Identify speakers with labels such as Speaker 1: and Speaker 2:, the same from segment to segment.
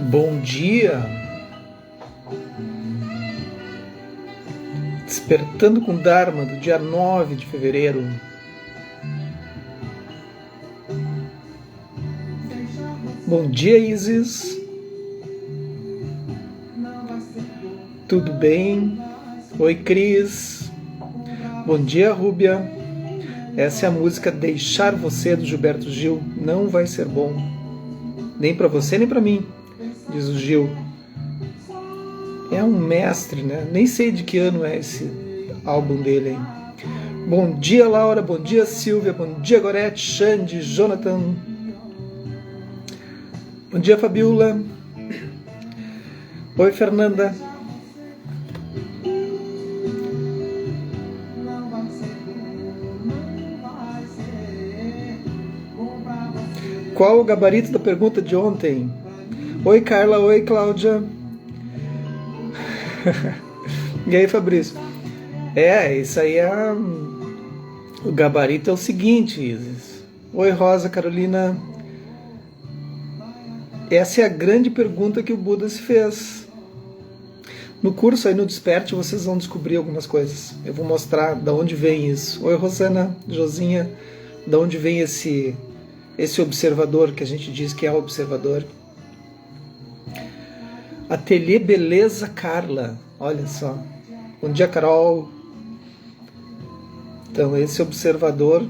Speaker 1: Bom dia, despertando com Dharma do dia 9 de fevereiro. Bom dia, Isis. Tudo bem? Oi, Cris. Bom dia, Rúbia. Essa é a música Deixar Você, do Gilberto Gil. Não vai ser bom, nem para você nem para mim, diz o Gil. É um mestre, né? Nem sei de que ano é esse álbum dele, hein? Bom dia, Laura. Bom dia, Silvia. Bom dia, Gorete, Xande, Jonathan. Bom dia, Fabiola. Oi, Fernanda. Qual o gabarito da pergunta de ontem? Oi, Carla. Oi, Cláudia. E aí, Fabrício? Isso aí é... O gabarito é o seguinte, Isis. Oi, Rosa, Carolina. Essa é a grande pergunta que o Buda se fez. No curso aí no Desperte vocês vão descobrir algumas coisas. Eu vou mostrar de onde vem isso. Oi, Rosana, Josinha. De onde vem esse observador que a gente diz que é o observador. Ateliê Beleza, Carla. Olha só. Bom dia, Carol. Então, esse observador,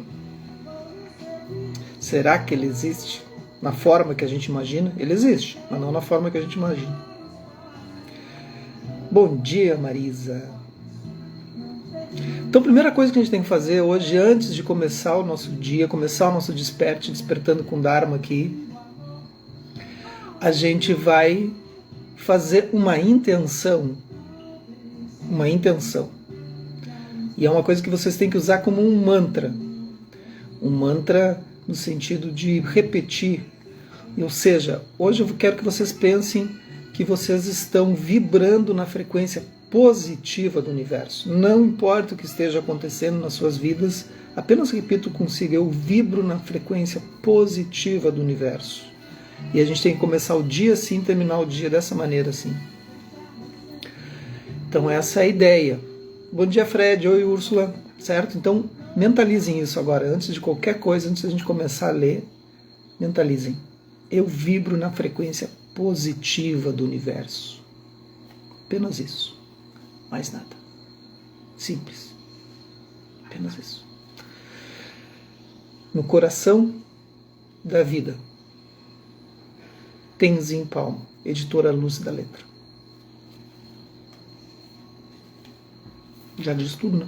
Speaker 1: será que ele existe na forma que a gente imagina? Ele existe, mas não na forma que a gente imagina. Bom dia, Marisa. Então, a primeira coisa que a gente tem que fazer hoje, antes de começar o nosso dia, começar o nosso despertando com Dharma aqui, a gente vai fazer uma intenção. Uma intenção. E é uma coisa que vocês têm que usar como um mantra. Um mantra no sentido de repetir. Ou seja, hoje eu quero que vocês pensem que vocês estão vibrando na frequência positiva do universo. Não importa o que esteja acontecendo nas suas vidas, apenas repito consigo, eu vibro na frequência positiva do universo. E a gente tem que começar o dia assim, terminar o dia dessa maneira assim. Então essa é a ideia. Bom dia, Fred. Oi, Úrsula. Certo? Então mentalizem isso agora, antes de qualquer coisa, antes da gente começar a ler, mentalizem. Eu vibro na frequência positiva do universo. Apenas isso. Mais nada. Simples. Apenas isso. No coração da vida. Tenzin Palmo, editora Luz da Letra. Já diz tudo, né?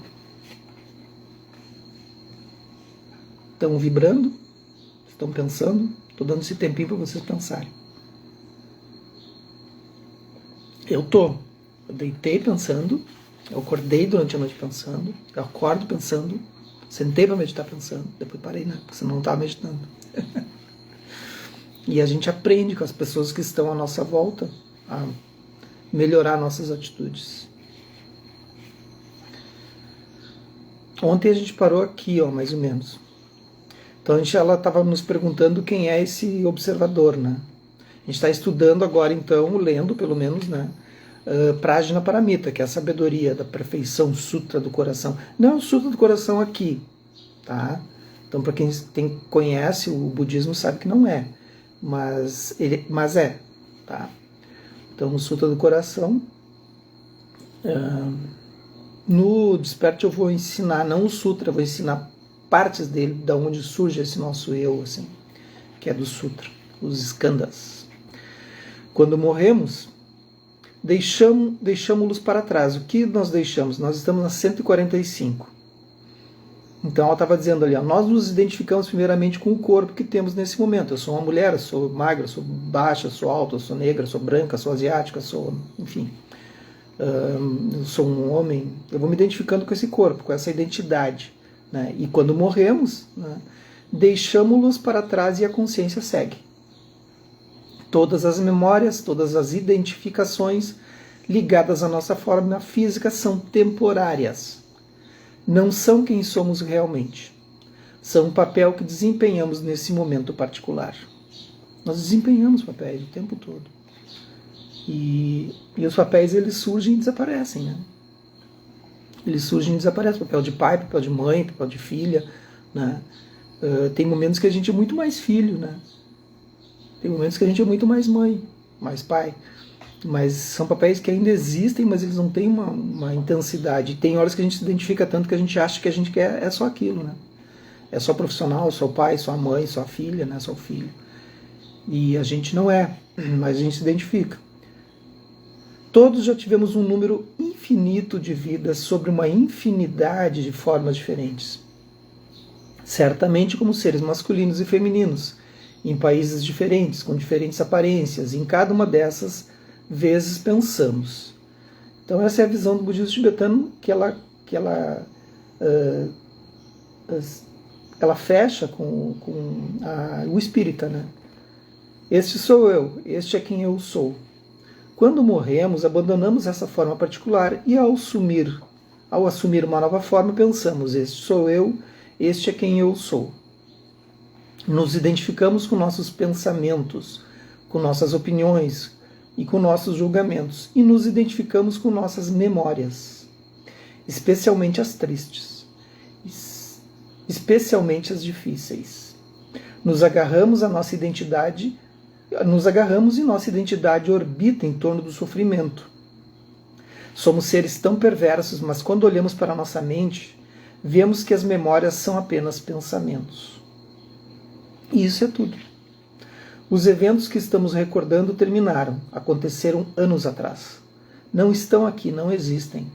Speaker 1: Estão vibrando? Estão pensando? Estou dando esse tempinho para vocês pensarem. Eu deitei pensando, eu acordei durante a noite pensando, eu acordo pensando, sentei para meditar pensando, depois parei, né? Porque senão não estava meditando. E a gente aprende com as pessoas que estão à nossa volta a melhorar nossas atitudes. Ontem a gente parou aqui, mais ou menos. Então ela estava nos perguntando quem é esse observador, né? A gente está estudando agora, então, lendo pelo menos, né? Prajna Paramita, que é a sabedoria da perfeição, Sutra do Coração. Não é o Sutra do Coração aqui, tá? Então, para quem conhece o budismo sabe que não é, mas é, tá? Então, o Sutra do Coração, no Desperte eu vou ensinar, não o Sutra, eu vou ensinar partes dele, da onde surge esse nosso eu, assim, que é do Sutra, os skandhas. Quando morremos, deixamos-los para trás. O que nós deixamos? Nós estamos na 145. Então ela estava dizendo ali, nós nos identificamos primeiramente com o corpo que temos nesse momento. Eu sou uma mulher, eu sou magra, eu sou baixa, eu sou alta, eu sou negra, eu sou branca, eu sou asiática, eu sou, enfim, eu sou um homem. Eu vou me identificando com esse corpo, com essa identidade, né? E quando morremos, né, deixamos-los para trás e a consciência segue. Todas as memórias, todas as identificações ligadas à nossa forma física são temporárias. Não são quem somos realmente. São o papel que desempenhamos nesse momento particular. Nós desempenhamos papéis o tempo todo. E os papéis, eles surgem e desaparecem, né? Eles surgem e desaparecem. Papel de pai, papel de mãe, papel de filha, né? Tem momentos que a gente é muito mais filho, né? Tem momentos que a gente é muito mais mãe, mais pai. Mas são papéis que ainda existem, mas eles não têm uma intensidade. Tem horas que a gente se identifica tanto que a gente acha que a gente quer é só aquilo, né? É só profissional, só pai, só mãe, só filha, né? Só filho. E a gente não é, mas a gente se identifica. Todos já tivemos um número infinito de vidas sobre uma infinidade de formas diferentes. Certamente como seres masculinos e femininos, em países diferentes, com diferentes aparências. Em cada uma dessas vezes pensamos. Então essa é a visão do budismo tibetano, que ela fecha com o espírita, né? Este sou eu, este é quem eu sou. Quando morremos, abandonamos essa forma particular e ao assumir uma nova forma, pensamos, este sou eu, este é quem eu sou. Nos identificamos com nossos pensamentos, com nossas opiniões e com nossos julgamentos, e nos identificamos com nossas memórias, especialmente as tristes, especialmente as difíceis. Nos agarramos e nossa identidade orbita em torno do sofrimento. Somos seres tão perversos, mas quando olhamos para a nossa mente, vemos que as memórias são apenas pensamentos. E isso é tudo. Os eventos que estamos recordando terminaram, aconteceram anos atrás. Não estão aqui, não existem.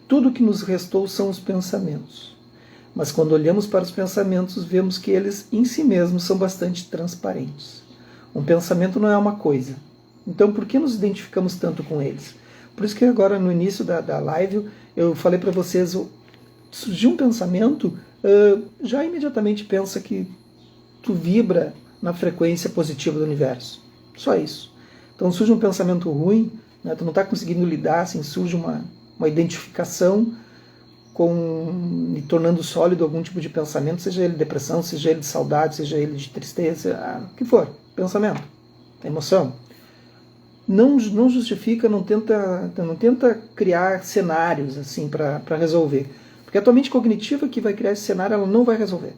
Speaker 1: Tudo o que nos restou são os pensamentos. Mas quando olhamos para os pensamentos, vemos que eles em si mesmos são bastante transparentes. Um pensamento não é uma coisa. Então por que nos identificamos tanto com eles? Por isso que agora no início da live eu falei para vocês, surgiu um pensamento, já imediatamente pensa que tu vibra na frequência positiva do universo. Só isso. Então surge um pensamento ruim, né, tu não está conseguindo lidar, assim, surge uma identificação e tornando sólido algum tipo de pensamento, seja ele depressão, seja ele de saudade, seja ele de tristeza, o que for, pensamento, emoção. Não justifica, não tenta criar cenários assim para resolver. Porque a tua mente cognitiva que vai criar esse cenário, ela não vai resolver.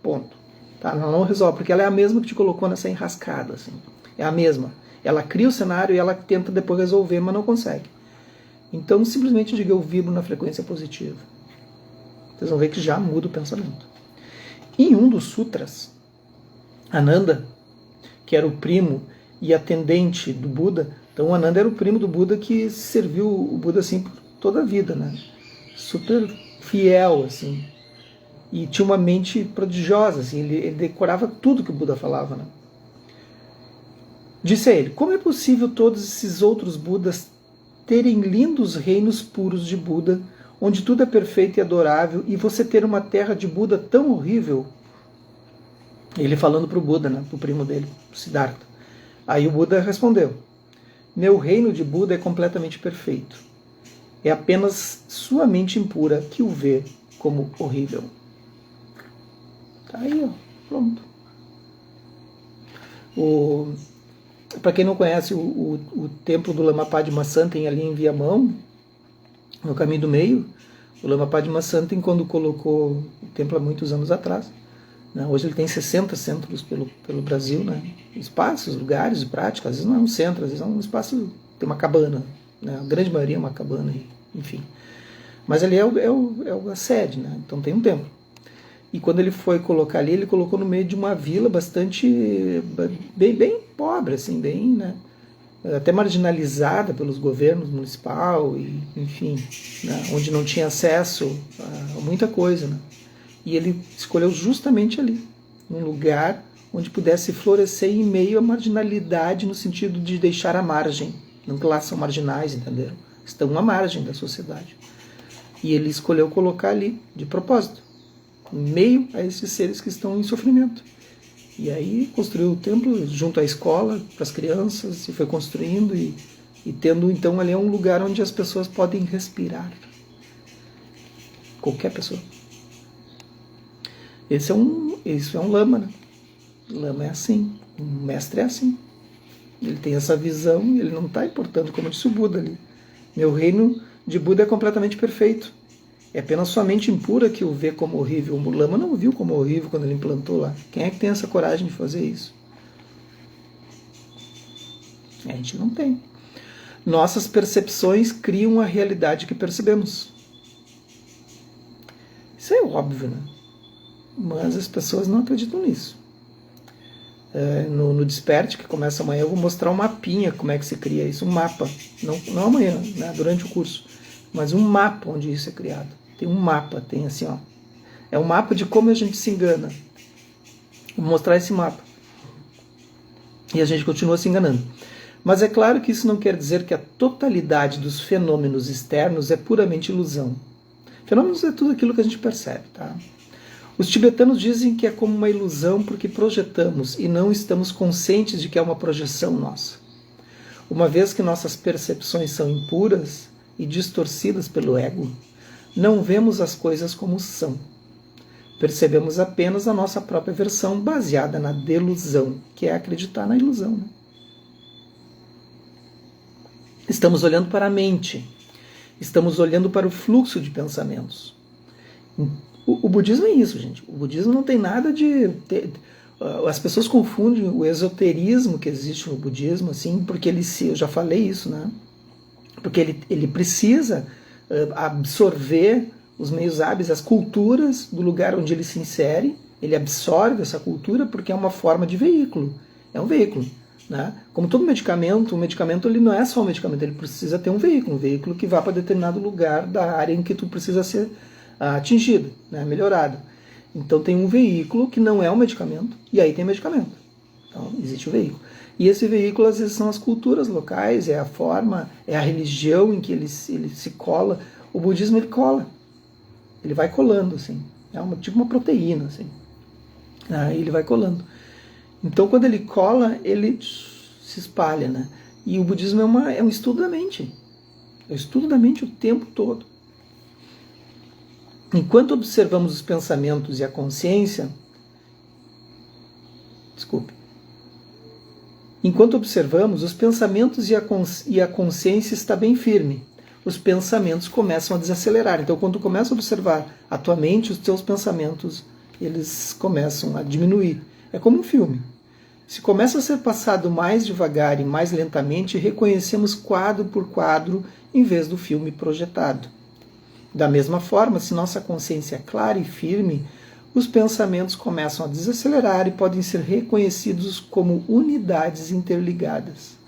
Speaker 1: Ponto. Tá? Ela não resolve, porque ela é a mesma que te colocou nessa enrascada. Assim. É a mesma. Ela cria o cenário e ela tenta depois resolver, mas não consegue. Então, simplesmente diga, eu vibro na frequência positiva. Vocês vão ver que já muda o pensamento. Em um dos sutras, Ananda, que era o primo e atendente do Buda, então Ananda era o primo do Buda que serviu o Buda assim por toda a vida, né? Super fiel, assim. E tinha uma mente prodigiosa, assim, ele decorava tudo que o Buda falava, né? Disse a ele, como é possível todos esses outros Budas terem lindos reinos puros de Buda, onde tudo é perfeito e adorável, e você ter uma terra de Buda tão horrível? Ele falando para o Buda, né, para o primo dele, Siddhartha. Aí o Buda respondeu, meu reino de Buda é completamente perfeito. É apenas sua mente impura que o vê como horrível. Tá aí, ó, pronto. Para quem não conhece, o templo do Lama Padma Santen ali em Viamão, no caminho do meio, o Lama Padma Santen, quando colocou o templo há muitos anos atrás, né, hoje ele tem 60 centros pelo Brasil, né, espaços, lugares de prática, às vezes não é um centro, às vezes é um espaço, tem uma cabana, né, a grande maioria é uma cabana, enfim. Mas ali é a sede, né, então tem um templo. E quando ele foi colocar ali, ele colocou no meio de uma vila bastante, bem pobre, assim, bem, né, até marginalizada pelos governos municipal, e, enfim, né, onde não tinha acesso a muita coisa. Né? E ele escolheu justamente ali, um lugar onde pudesse florescer em meio à marginalidade, no sentido de deixar à margem. Não que lá são marginais, entenderam? Estão à margem da sociedade. E ele escolheu colocar ali, de propósito, em meio a esses seres que estão em sofrimento. E aí construiu o templo junto à escola, para as crianças, e foi construindo e tendo então ali um lugar onde as pessoas podem respirar. Qualquer pessoa. Isso é um lama, né? Lama é assim, um mestre é assim. Ele tem essa visão e ele não está importando, como disse o Buda ali. Meu reino de Buda é completamente perfeito. É apenas sua mente impura que o vê como horrível. O Lama não o viu como horrível quando ele implantou lá. Quem é que tem essa coragem de fazer isso? A gente não tem. Nossas percepções criam a realidade que percebemos. Isso é óbvio, né? Mas as pessoas não acreditam nisso. No Desperte, que começa amanhã, eu vou mostrar um mapinha, como é que se cria isso, um mapa. Não amanhã, né? Durante o curso. Mas um mapa onde isso é criado. Tem um mapa, tem assim, ó. É um mapa de como a gente se engana. Vou mostrar esse mapa. E a gente continua se enganando. Mas é claro que isso não quer dizer que a totalidade dos fenômenos externos é puramente ilusão. Fenômenos é tudo aquilo que a gente percebe, tá? Os tibetanos dizem que é como uma ilusão porque projetamos e não estamos conscientes de que é uma projeção nossa. Uma vez que nossas percepções são impuras e distorcidas pelo ego, não vemos as coisas como são. Percebemos apenas a nossa própria versão baseada na delusão, que é acreditar na ilusão, né? Estamos olhando para a mente, estamos olhando para o fluxo de pensamentos. O budismo é isso, gente. O budismo não tem nada de... As pessoas confundem o esoterismo que existe no budismo, assim, porque eu já falei isso, né? Porque ele precisa absorver os meios hábeis, as culturas do lugar onde ele se insere. Ele absorve essa cultura porque é uma forma de veículo. É um veículo. Né? Como todo medicamento, o medicamento ele não é só um medicamento, ele precisa ter um veículo que vá para determinado lugar da área em que tu precisa ser atingido, né? Melhorado. Então tem um veículo que não é um medicamento, e aí tem medicamento. Então existe o veículo. E esse veículo às vezes são as culturas locais, é a forma, é a religião em que ele se cola. O budismo ele cola, ele vai colando, assim. É tipo uma proteína, assim. Ele vai colando. Então, quando ele cola, ele se espalha, né? E o budismo é um estudo da mente. É um estudo da mente o tempo todo. Enquanto observamos os pensamentos e a consciência... Enquanto observamos, os pensamentos e a consciência está bem firme. Os pensamentos começam a desacelerar. Então, quando tu começa a observar a tua mente, os teus pensamentos, eles começam a diminuir. É como um filme. Se começa a ser passado mais devagar e mais lentamente, reconhecemos quadro por quadro em vez do filme projetado. Da mesma forma, se nossa consciência é clara e firme, os pensamentos começam a desacelerar e podem ser reconhecidos como unidades interligadas.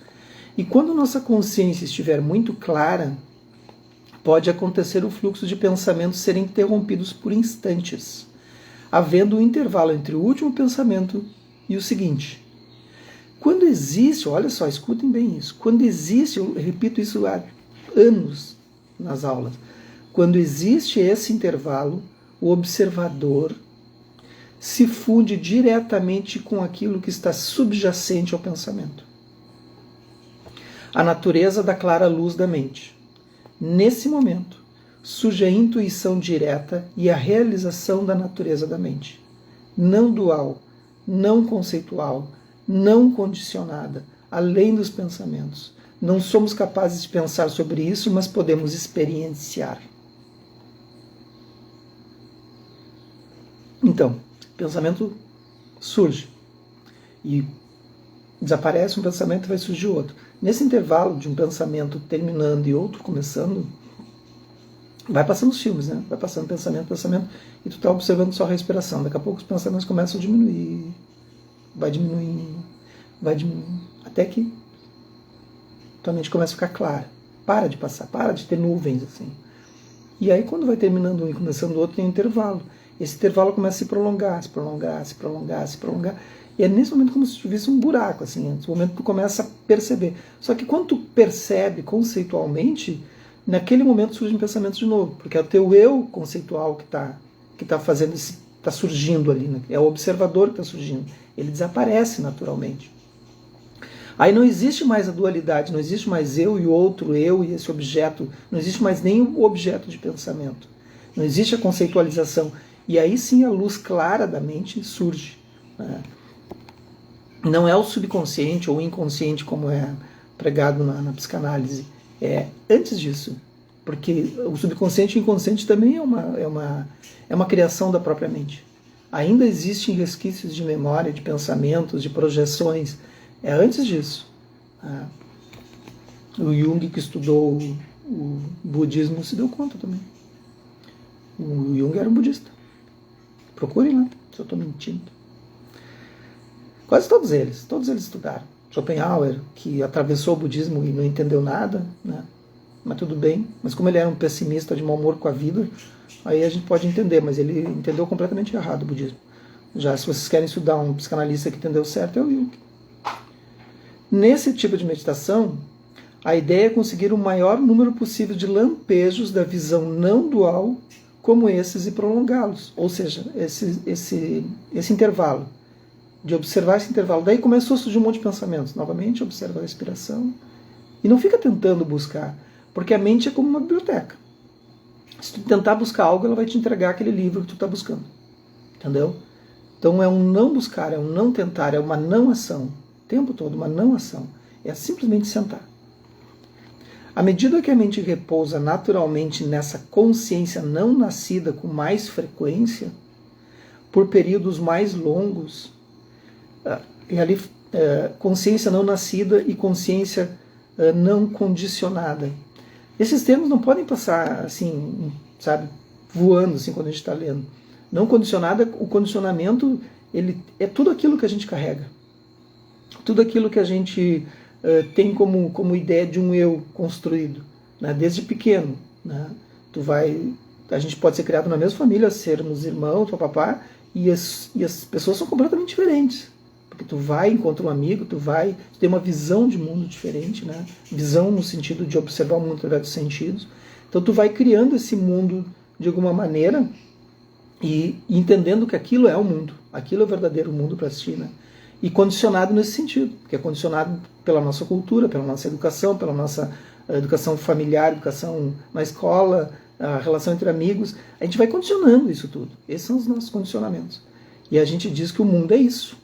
Speaker 1: E quando nossa consciência estiver muito clara, pode acontecer o fluxo de pensamentos ser interrompidos por instantes, havendo um intervalo entre o último pensamento e o seguinte. Quando existe, olha só, escutem bem isso, quando existe, eu repito isso há anos nas aulas, quando existe esse intervalo, o observador se funde diretamente com aquilo que está subjacente ao pensamento. A natureza da clara luz da mente. Nesse momento, surge a intuição direta e a realização da natureza da mente. Não dual, não conceitual, não condicionada, além dos pensamentos. Não somos capazes de pensar sobre isso, mas podemos experienciar. Então, pensamento surge e desaparece um pensamento e vai surgir outro. Nesse intervalo de um pensamento terminando e outro começando, vai passando os filmes, né? Vai passando pensamento, e tu está observando só a respiração. Daqui a pouco os pensamentos começam a diminuir, vai diminuindo, até que tua mente começa a ficar clara. Para de passar, para de ter nuvens, assim. E aí quando vai terminando um e começando o outro, tem um intervalo. Esse intervalo começa a se prolongar, se prolongar, se prolongar, se prolongar. E é nesse momento como se tivesse um buraco, assim. Nesse momento tu começa a perceber. Só que quando tu percebe conceitualmente, naquele momento surgem pensamentos de novo. Porque é o teu eu conceitual que tá fazendo esse, está surgindo ali. Né? É o observador que está surgindo. Ele desaparece naturalmente. Aí não existe mais a dualidade, não existe mais eu e o outro, eu e esse objeto. Não existe mais nem o objeto de pensamento. Não existe a conceitualização. E aí sim a luz clara da mente surge. Né? Não é o subconsciente ou o inconsciente como é pregado na psicanálise. É antes disso. Porque o subconsciente e o inconsciente também é uma criação da própria mente. Ainda existem resquícios de memória, de pensamentos, de projeções. É antes disso. O Jung, que estudou o budismo, se deu conta também. O Jung era um budista. Procurem lá, se eu estou mentindo. Quase todos eles estudaram. Schopenhauer, que atravessou o budismo e não entendeu nada, né? Mas tudo bem. Mas como ele era um pessimista de mau humor com a vida, aí a gente pode entender, mas ele entendeu completamente errado o budismo. Já se vocês querem estudar um psicanalista que entendeu certo, é o Jung. Nesse tipo de meditação, a ideia é conseguir o maior número possível de lampejos da visão não dual como esses e prolongá-los. Ou seja, esse intervalo. De observar esse intervalo. Daí começou a surgir um monte de pensamentos. Novamente, observa a respiração. E não fica tentando buscar. Porque a mente é como uma biblioteca. Se tu tentar buscar algo, ela vai te entregar aquele livro que tu está buscando. Entendeu? Então é um não buscar, é um não tentar, é uma não ação. O tempo todo, uma não ação. É simplesmente sentar. À medida que a mente repousa naturalmente nessa consciência não nascida com mais frequência, por períodos mais longos, e ali consciência não nascida e consciência não condicionada. Esses termos não podem passar assim, sabe, voando assim quando a gente está lendo. Não condicionada, o condicionamento, ele é tudo aquilo que a gente carrega. Tudo aquilo que a gente tem como ideia de um eu construído, né, desde pequeno. Né? A gente pode ser criado na mesma família, sermos irmãos, papapá, e as pessoas são completamente diferentes. Porque tu encontra um amigo, tu tem uma visão de mundo diferente, né? Visão no sentido de observar o mundo através dos sentidos. Então tu vai criando esse mundo de alguma maneira e entendendo que aquilo é o mundo, aquilo é o verdadeiro mundo para ti, né? E condicionado nesse sentido, que é condicionado pela nossa cultura, pela nossa educação, pela nossa educação familiar, educação na escola, a relação entre amigos. A gente vai condicionando isso tudo. Esses são os nossos condicionamentos. E a gente diz que o mundo é isso.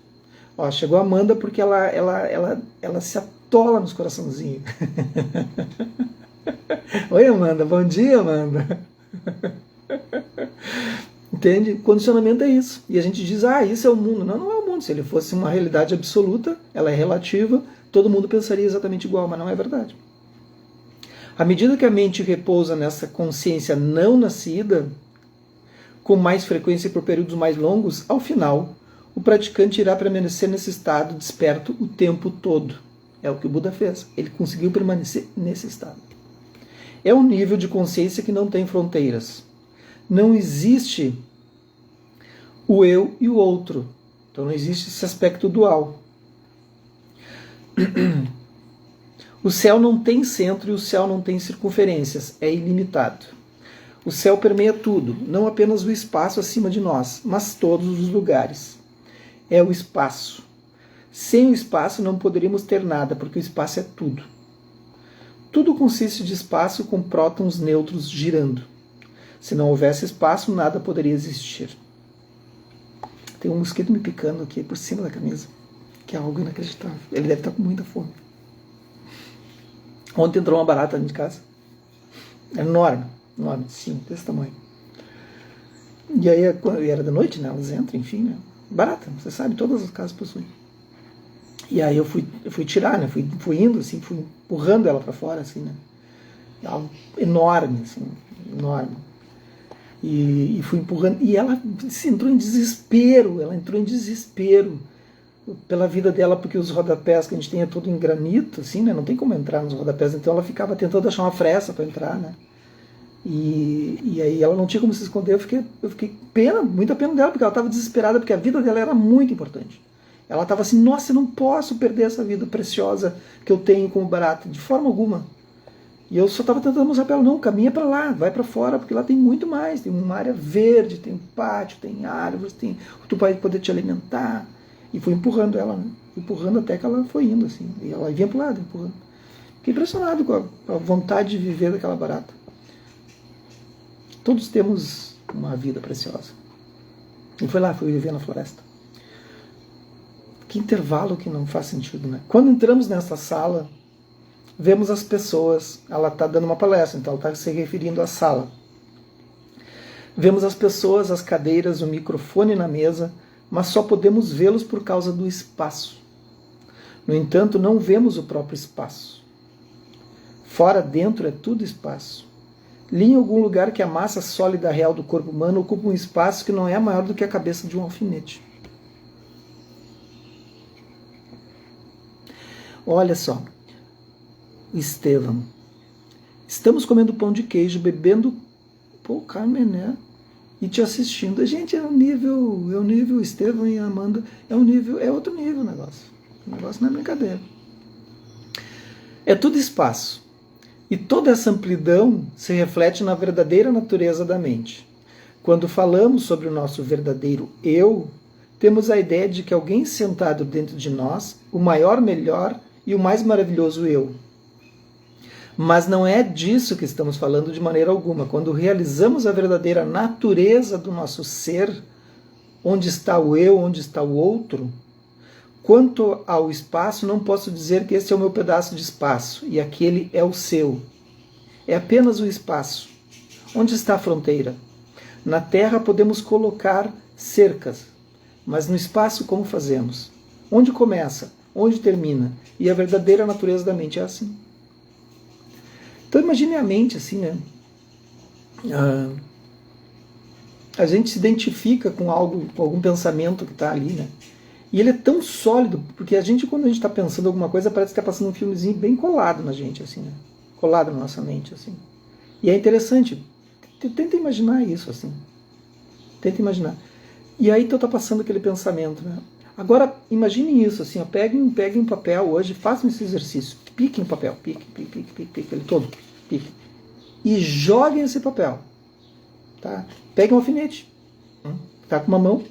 Speaker 1: Ó, chegou a Amanda porque ela se atola nos coraçãozinhos. Oi, Amanda. Bom dia, Amanda. Entende? Condicionamento é isso. E a gente diz, isso é o mundo. Não, não é o mundo. Se ele fosse uma realidade absoluta, ela é relativa, todo mundo pensaria exatamente igual, mas não é verdade. À medida que a mente repousa nessa consciência não nascida, com mais frequência e por períodos mais longos, ao final, o praticante irá permanecer nesse estado desperto o tempo todo. É o que o Buda fez. Ele conseguiu permanecer nesse estado. É um nível de consciência que não tem fronteiras. Não existe o eu e o outro. Então não existe esse aspecto dual. O céu não tem centro e o céu não tem circunferências. É ilimitado. O céu permeia tudo, não apenas o espaço acima de nós, mas todos os lugares. É o espaço. Sem o espaço não poderíamos ter nada, porque o espaço é tudo. Tudo consiste de espaço com prótons neutros girando. Se não houvesse espaço, nada poderia existir. Tem um mosquito me picando aqui por cima da camisa, que é algo inacreditável. Ele deve estar com muita fome. Ontem entrou uma barata dentro de casa. É enorme, sim, desse tamanho. E aí, era da noite, né? Elas entram, enfim, né? Barata, você sabe, todas as casas possuem. E aí eu fui tirar, né? Fui indo, assim, fui empurrando ela para fora, assim, né? Algo enorme, assim, enorme. E fui empurrando. E ela entrou em desespero. Ela entrou em desespero pela vida dela, porque os rodapés que a gente tem é todo em granito, assim, né? Não tem como entrar nos rodapés. Então ela ficava tentando achar uma fresta para entrar, né? E aí ela não tinha como se esconder. Eu fiquei muita pena dela, porque ela estava desesperada, porque a vida dela era muito importante. Ela estava assim, nossa, eu não posso perder essa vida preciosa que eu tenho como barata, de forma alguma. E eu só estava tentando mostrar para ela, não, caminha para lá, vai para fora, porque lá tem muito mais. Tem uma área verde, tem um pátio, tem árvores, tu vai poder te alimentar. E fui empurrando ela, né? Empurrando até que ela foi indo, assim. E ela vinha para o lado, empurrando. Fiquei impressionado com a vontade de viver daquela barata. Todos temos uma vida preciosa. E fui viver na floresta. Que intervalo que não faz sentido, né? Quando entramos nessa sala, vemos as pessoas, ela está dando uma palestra, então ela está se referindo à sala. Vemos as pessoas, as cadeiras, o microfone na mesa, mas só podemos vê-los por causa do espaço. No entanto, não vemos o próprio espaço. Fora, dentro, é tudo espaço. Li em algum lugar que a massa sólida real do corpo humano ocupa um espaço que não é maior do que a cabeça de um alfinete. Olha só, Estevão, estamos comendo pão de queijo, bebendo Carmené e te assistindo. Gente, é o nível Estevão e Amanda, é outro nível o negócio. O negócio não é brincadeira. É tudo espaço. E toda essa amplidão se reflete na verdadeira natureza da mente. Quando falamos sobre o nosso verdadeiro eu, temos a ideia de que alguém sentado dentro de nós, o maior, melhor e o mais maravilhoso eu. Mas não é disso que estamos falando de maneira alguma. Quando realizamos a verdadeira natureza do nosso ser, onde está o eu, onde está o outro, quanto ao espaço, não posso dizer que esse é o meu pedaço de espaço e aquele é o seu. É apenas o espaço. Onde está a fronteira? Na Terra podemos colocar cercas, mas no espaço como fazemos? Onde começa? Onde termina? E a verdadeira natureza da mente é assim. Então imagine a mente assim, né? A gente se identifica com algo, com algum pensamento que está ali, né? E ele é tão sólido, porque quando a gente está pensando alguma coisa, parece que está passando um filmezinho bem colado na gente, assim, né? Colado na nossa mente, assim. E é interessante, tenta imaginar isso, assim. Tenta imaginar. E aí então está passando aquele pensamento, né? Agora, imagine isso, assim, ó, peguem um papel hoje, façam esse exercício, piquem o papel, pique, ele todo, pique. E joguem esse papel, tá? Peguem um alfinete, tá com uma mão,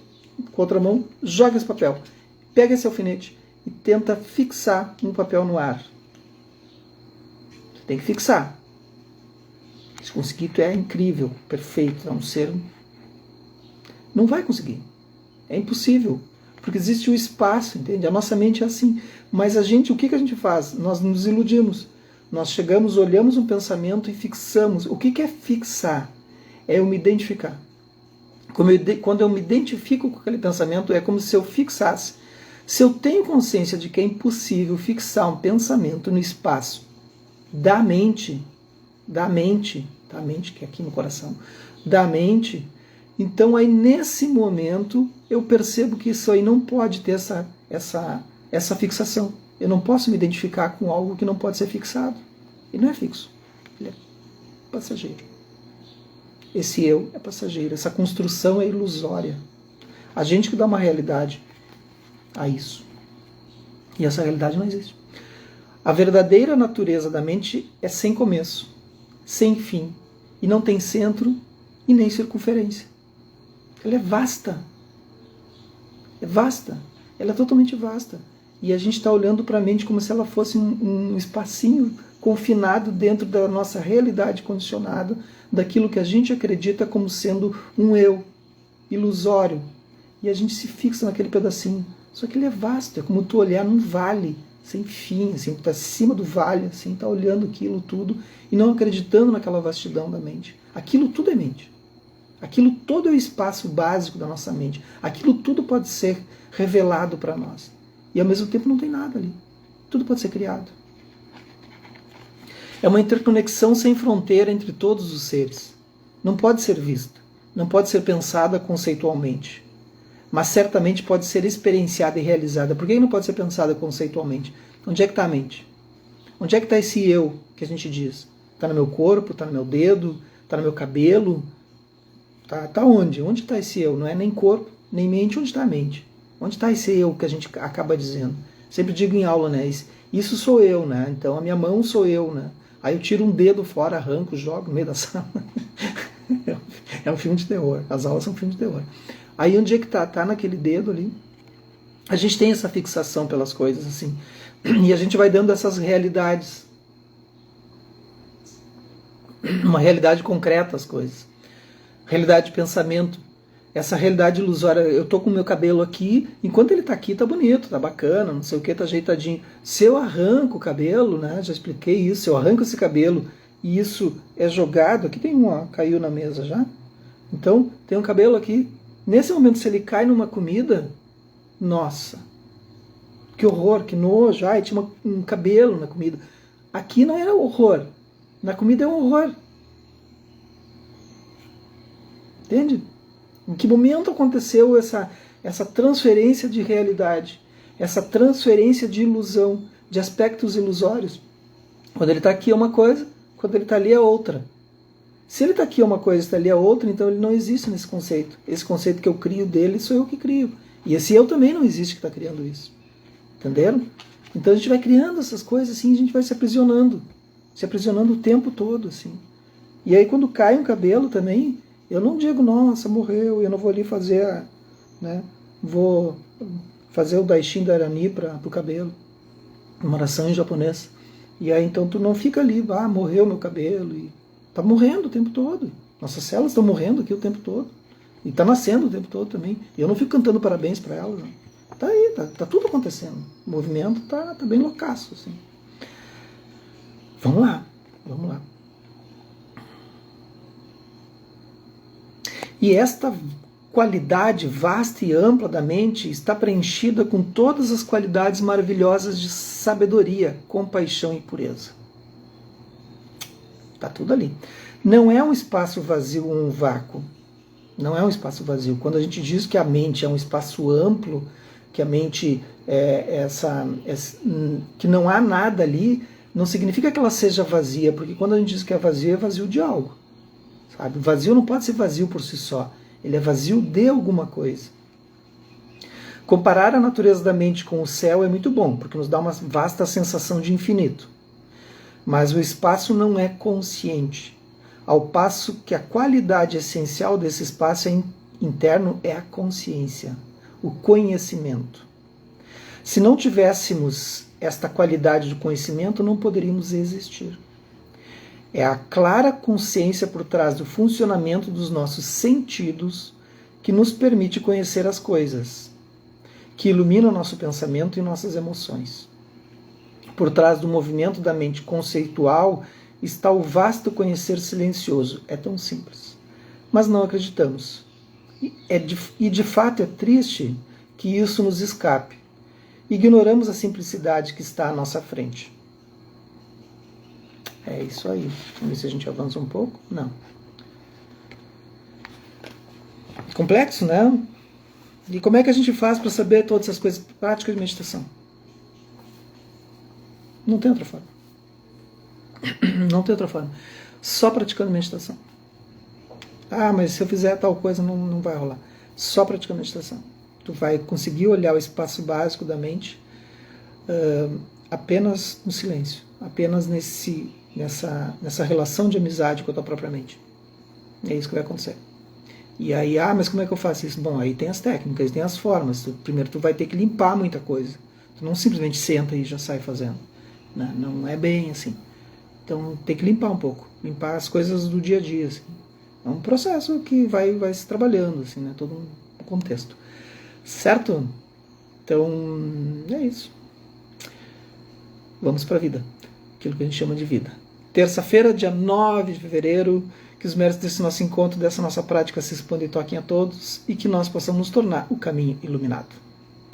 Speaker 1: com outra mão, joga esse papel. Pega esse alfinete e tenta fixar um papel no ar. Você tem que fixar. Se conseguir, tu é incrível, perfeito, é um ser... Não vai conseguir. É impossível. Porque existe o espaço, entende? A nossa mente é assim. Mas o que a gente faz? Nós nos iludimos. Nós chegamos, olhamos um pensamento e fixamos. O que é fixar? É eu me identificar. Quando eu me identifico com aquele pensamento, é como se eu fixasse. Se eu tenho consciência de que é impossível fixar um pensamento no espaço da mente que é aqui no coração, da mente, então aí nesse momento eu percebo que isso aí não pode ter essa fixação. Eu não posso me identificar com algo que não pode ser fixado. Ele não é fixo, ele é passageiro. Esse eu é passageiro, essa construção é ilusória. A gente que dá uma realidade a isso. E essa realidade não existe. A verdadeira natureza da mente é sem começo, sem fim, e não tem centro e nem circunferência. Ela é vasta. É vasta. Ela é totalmente vasta. E a gente está olhando para a mente como se ela fosse um espacinho confinado dentro da nossa realidade condicionada, daquilo que a gente acredita como sendo um eu ilusório. E a gente se fixa naquele pedacinho. Só que ele é vasto, é como tu olhar num vale sem fim, assim, tu está acima do vale, assim, está olhando aquilo tudo e não acreditando naquela vastidão da mente. Aquilo tudo é mente. Aquilo todo é o espaço básico da nossa mente. Aquilo tudo pode ser revelado para nós. E ao mesmo tempo não tem nada ali. Tudo pode ser criado. É uma interconexão sem fronteira entre todos os seres. Não pode ser vista. Não pode ser pensada conceitualmente. Mas certamente pode ser experienciada e realizada. Por que não pode ser pensada conceitualmente? Onde é que está a mente? Onde é que está esse eu que a gente diz? Está no meu corpo? Está no meu dedo? Está no meu cabelo? Está onde? Onde está esse eu? Não é nem corpo, nem mente. Onde está a mente? Onde está esse eu que a gente acaba dizendo? Sempre digo em aula, né? Isso sou eu, né? Então a minha mão sou eu, né? Aí eu tiro um dedo fora, arranco, jogo no meio da sala. É um filme de terror. As aulas são um filme de terror. Aí onde é que está? Está naquele dedo ali. A gente tem essa fixação pelas coisas, assim. E a gente vai dando essas realidades. Uma realidade concreta às coisas. Realidade de pensamento. essa realidade ilusória. Eu tô com o meu cabelo aqui, enquanto ele tá aqui tá bonito, tá bacana, não sei o que, tá ajeitadinho. Se eu arranco o cabelo, né, já expliquei isso, se eu arranco esse cabelo e isso é jogado, aqui tem um, ó, caiu na mesa já. Então, tem um cabelo aqui, nesse momento se ele cai numa comida, nossa, que horror, que nojo, ai, tinha um cabelo na comida. Aqui não era horror, na comida é um horror. Entende? Em que momento aconteceu essa transferência de realidade, essa transferência de ilusão, de aspectos ilusórios? Quando ele está aqui é uma coisa, quando ele está ali é outra. Se ele está aqui é uma coisa e está ali é outra, então ele não existe nesse conceito. Esse conceito que eu crio dele, sou eu que crio. E esse eu também não existe que está criando isso. Entenderam? Então a gente vai criando essas coisas assim, a gente vai se aprisionando o tempo todo, assim. E aí quando cai um cabelo também, eu não digo, nossa, morreu, eu não vou ali fazer, né, vou fazer o Daishin Dharani para o cabelo, uma oração em japonês. E aí então tu não fica ali, morreu meu cabelo, e tá morrendo o tempo todo. Nossas células estão morrendo aqui o tempo todo. E tá nascendo o tempo todo também. E eu não fico cantando parabéns para elas, não. Tá aí, tá tudo acontecendo. O movimento tá bem loucaço, assim. Vamos lá. E esta qualidade vasta e ampla da mente está preenchida com todas as qualidades maravilhosas de sabedoria, compaixão e pureza. Está tudo ali. Não é um espaço vazio ou um vácuo. Não é um espaço vazio. Quando a gente diz que a mente é um espaço amplo, que a mente que não há nada ali, não significa que ela seja vazia, porque quando a gente diz que é vazio de algo. Sabe? Vazio não pode ser vazio por si só. Ele é vazio de alguma coisa. Comparar a natureza da mente com o céu é muito bom, porque nos dá uma vasta sensação de infinito. Mas o espaço não é consciente, ao passo que a qualidade essencial desse espaço interno é a consciência, o conhecimento. Se não tivéssemos esta qualidade de conhecimento, não poderíamos existir. É a clara consciência por trás do funcionamento dos nossos sentidos que nos permite conhecer as coisas, que ilumina o nosso pensamento e nossas emoções. Por trás do movimento da mente conceitual está o vasto conhecer silencioso. É tão simples. Mas não acreditamos. E de fato é triste que isso nos escape. Ignoramos a simplicidade que está à nossa frente. É isso aí. Vamos ver se a gente avança um pouco. Não. Complexo, né? E como é que a gente faz para saber todas essas coisas? Prática de meditação. Não tem outra forma. Não tem outra forma. Só praticando meditação. Mas se eu fizer tal coisa não vai rolar. Só praticando meditação. Tu vai conseguir olhar o espaço básico da mente apenas no silêncio. Apenas nessa relação de amizade com a tua própria mente. É isso que vai acontecer. E aí, mas como é que eu faço isso? Bom, aí tem as técnicas, tem as formas. Primeiro tu vai ter que limpar muita coisa. Tu não simplesmente senta e já sai fazendo. Não é bem assim. Então tem que limpar um pouco. Limpar as coisas do dia a dia. Assim. É um processo que vai se trabalhando, assim, né? Todo um contexto. Certo? Então, é isso. Vamos para a vida. Aquilo que a gente chama de vida. Terça-feira, dia 9 de fevereiro, que os méritos desse nosso encontro, dessa nossa prática se expandem e toquem a todos e que nós possamos nos tornar o caminho iluminado.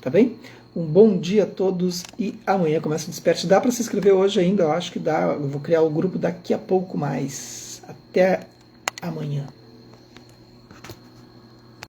Speaker 1: Tá bem? Um bom dia a todos e amanhã começa o Desperte. Dá para se inscrever hoje ainda? Eu acho que dá. Eu vou criar o grupo daqui a pouco mais. Até amanhã.